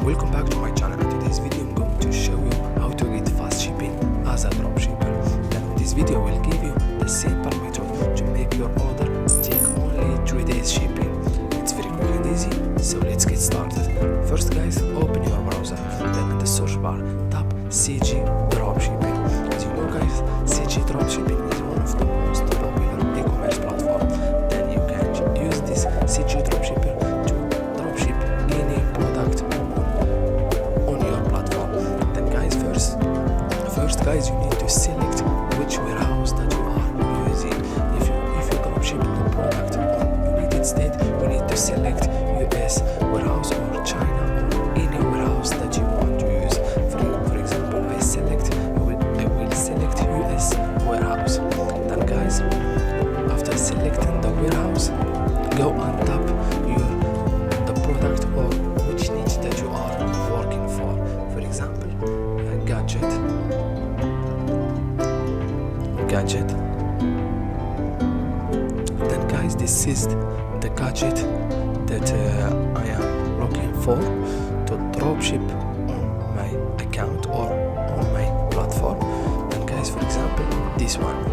Welcome back to my channel. In today's video I'm going to show you how to get fast shipping as a dropshipper. Then this video will give you the simple method to make your order take only 3 days shipping. It's very quick and easy, so let's get started. First guys, open your browser, then in the search bar type CG Dropshipping. As you know guys, CG Dropshipping is one of the most popular e-commerce platforms. Then you can use this CG Dropshipping to dropship any product on your platform. Then guys, first guys, you need to select which warehouse that you are using. If you dropship the product on United States, you need to select US warehouse or China or any warehouse that you want to use. For example, I will select US warehouse. Then guys, after selecting the warehouse, go and tap the product or which niche that you are working for. For example, gadget. Then guys, this is the gadget that I am looking for to dropship on my account or on my platform. Then guys, for example, this one.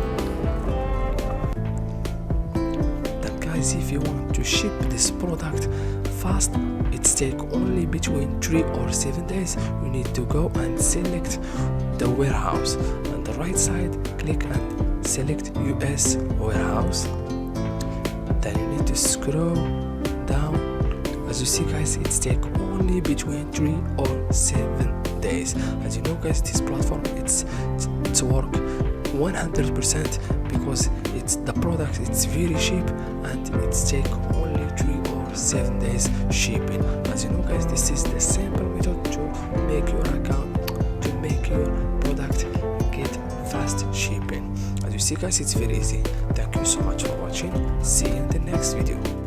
Then guys, if you want to ship this product fast, it's take only between 3 or 7 days. You need to go and select the warehouse. On the right side, click and select US warehouse. Then you need to scroll down. As you see guys, it's take only between 3 or 7 days. As you know guys, this platform it's work 100% because it's the product, it's very cheap and it's take only 3 or 7 days shipping. As you know guys, this is the simple method to make your account, to make your product get fast shipping. As you see guys, it's very easy. Thank you so much for watching. See you in the next video.